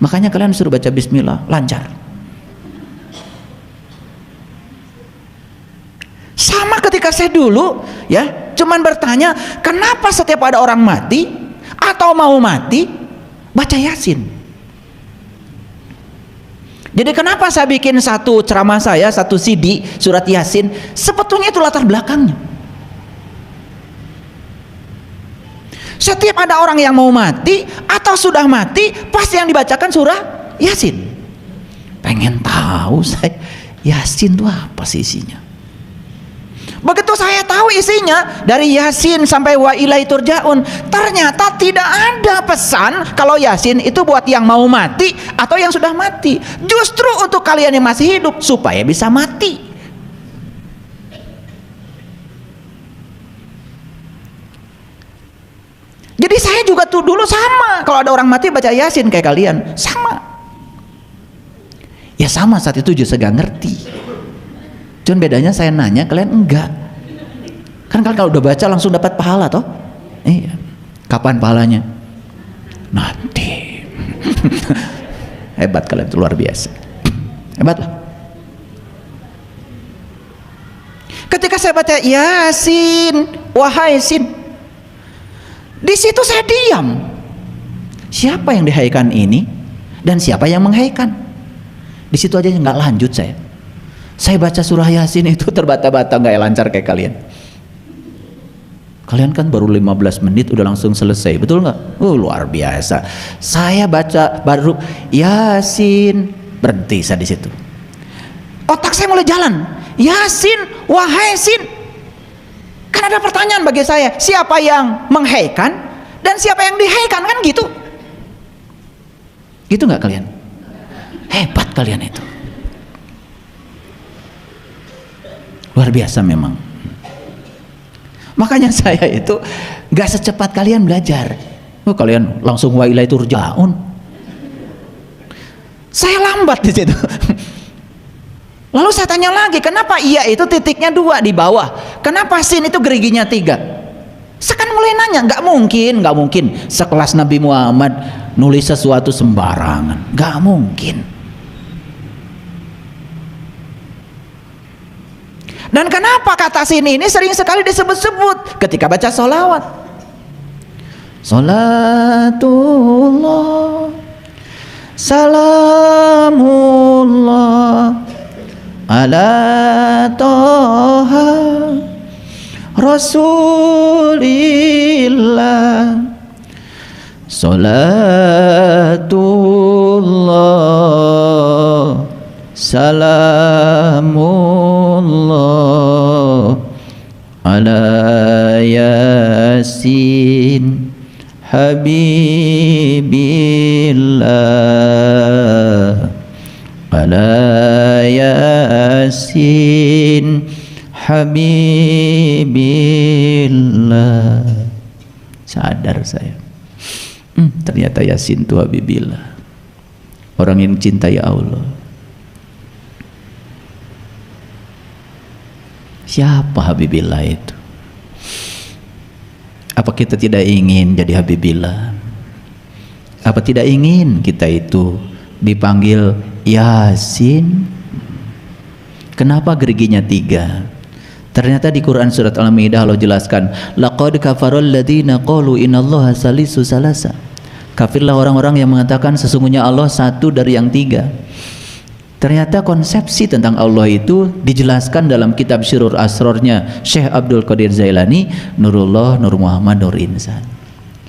Makanya kalian suruh baca bismillah, lancar. Sama ketika saya dulu ya, cuman bertanya, kenapa setiap ada orang mati atau mau mati baca Yasin? Jadi kenapa saya bikin satu ceramah saya, satu CD surat Yasin? Sebetulnya itu latar belakangnya. Setiap ada orang yang mau mati atau sudah mati, pasti yang dibacakan surah Yasin. Pengen tahu saya, Yasin itu apa sih isinya? Begitu saya tahu isinya, dari Yasin sampai wa ilaihi turja'un, ternyata tidak ada pesan kalau Yasin itu buat yang mau mati atau yang sudah mati. Justru untuk kalian yang masih hidup, supaya bisa mati. Jadi saya juga tuh dulu sama, kalau ada orang mati baca Yasin kayak kalian, sama. Ya sama, saat itu juga gak ngerti. Cuman bedanya saya nanya, kalian enggak. Kan kalian kalau udah baca langsung dapat pahala toh? Iya. Kapan pahalanya? Nanti. Hebat kalian, itu luar biasa. Hebat lah. Ketika saya baca Yasin, wahai Sin, di situ saya diam. Siapa yang dihaikan ini dan siapa yang menghaikan? Di situ aja nggak lanjut saya. Saya baca surah Yasin itu terbata-bata, nggak lancar kayak kalian. Kalian kan baru 15 menit udah langsung selesai, betul nggak? Luar biasa. Saya baca baru Yasin, berhenti saya di situ. Otak saya mulai jalan. Yasin, wahai Sin. Kan ada pertanyaan bagi saya, siapa yang menghaikan dan siapa yang dihaikan, kan gitu. Gitu nggak kalian? Hebat kalian itu. Luar biasa memang. Makanya saya itu nggak secepat kalian belajar. Kalian langsung wa ilaihi turja'un. Saya lambat di situ. Lalu saya tanya lagi, kenapa iya itu titiknya 2 di bawah? Kenapa sin itu geriginya 3? Saya kan mulai nanya, nggak mungkin sekelas Nabi Muhammad nulis sesuatu sembarangan, nggak mungkin. Dan kenapa kata sin ini sering sekali disebut-sebut ketika baca sholawat? Salatullah, salamullah ala toha rasulillah, salatullah salamullah ala yasin habibillah, ala yasin habibillah. Sadar saya, ternyata Yasin itu habibillah, orang yang cintai Allah. Siapa habibillah itu? Apa kita tidak ingin jadi habibillah? Apa tidak ingin kita itu dipanggil Yasin? Kenapa geriginya 3? Ternyata di Quran surat Al-Maidah Allah jelaskan, laqad kafarul ladzina qalu innallaha salisu salasa. Kafirlah orang-orang yang mengatakan sesungguhnya Allah satu dari yang 3. Ternyata konsepsi tentang Allah itu dijelaskan dalam kitab Syirur Asrornya Syekh Abdul Qadir Zailani, Nurullah, Nur Muhammad, Nur Insan.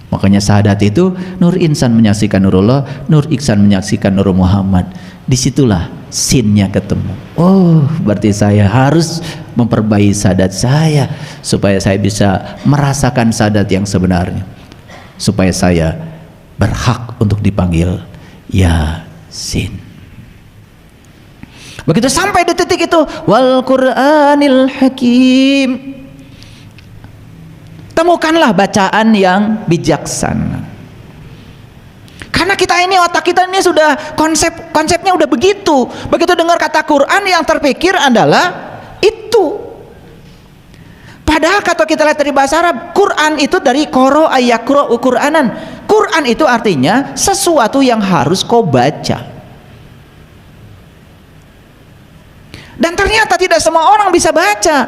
Makanya syahadat itu Nur Insan menyaksikan Nurullah, Nur Iksan menyaksikan Nur Muhammad. Disitulah sinnya ketemu. Oh, berarti saya harus memperbaiki syahadat saya supaya saya bisa merasakan syahadat yang sebenarnya, supaya saya berhak untuk dipanggil Yasin. Begitu sampai di titik itu, wal Qur'anil Hakim, temukanlah bacaan yang bijaksana. Karena kita ini, otak kita ini sudah konsepnya udah begitu. Begitu dengar kata Quran, yang terpikir adalah itu. Padahal kalau kita lihat dari bahasa Arab, Quran itu dari qara ayaqra'u Qur'anan. Quran itu artinya sesuatu yang harus kau baca. Dan ternyata tidak semua orang bisa baca.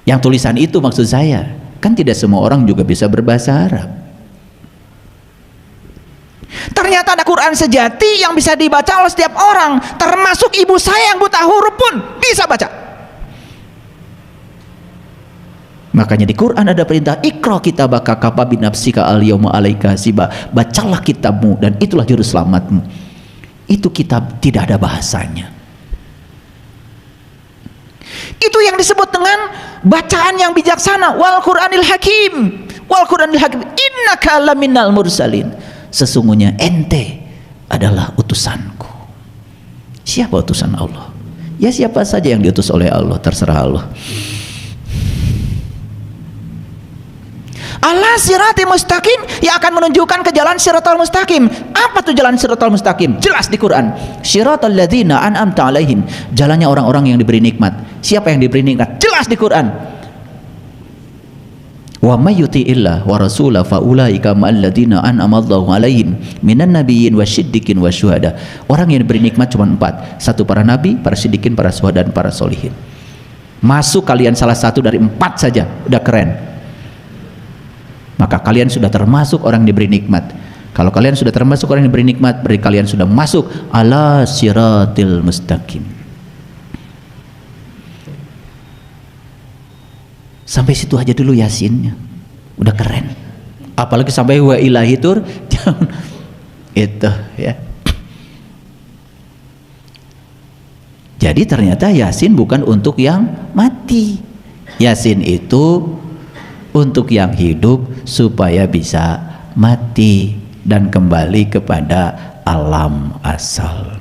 Yang tulisan itu maksud saya, kan tidak semua orang juga bisa berbahasa Arab. Ternyata ada Quran sejati yang bisa dibaca oleh setiap orang, termasuk ibu saya yang buta huruf pun bisa baca. Makanya di Quran ada perintah, Iqra kitabaka kafa binafsika al-yawma 'alaika hasiba. Bacalah kitabmu dan itulah juru selamatmu. Itu kitab tidak ada bahasanya. Itu yang disebut dengan bacaan yang bijaksana. Wal Qur'anil Hakim, wal Qur'anil Hakim, innaka laminal mursalin. Sesungguhnya ente adalah utusanku. Siapa utusan Allah? Ya siapa saja yang diutus oleh Allah, terserah Allah. Allah sirati mustaqim, yang akan menunjukkan ke jalan siratal mustaqim. Apa tuh jalan siratal mustaqim? Jelas di Quran. Siratal ladzina an'amta alaihim, jalannya orang-orang yang diberi nikmat. Siapa yang diberi nikmat? Jelas di Quran. Wa may yuti'illah wa rasulahu fa ulaika ma'al ladzina an'ama Allahu alaihim minan nabiyyin wasyiddiqin wasyuhada. Orang yang diberi nikmat cuma 4. 1 para nabi, para siddiqin, para syuhada, dan para solihin. Masuk kalian salah satu dari 4 saja, udah keren. Maka kalian sudah termasuk orang yang diberi nikmat. Kalau kalian sudah termasuk orang yang diberi nikmat, berarti kalian sudah masuk ala siratil mustaqim. Sampai situ aja dulu Yasinnya, udah keren. Apalagi sampai wa ilahi tur, itu ya. Jadi ternyata Yasin bukan untuk yang mati. Yasin itu untuk yang hidup supaya bisa mati dan kembali kepada alam asal.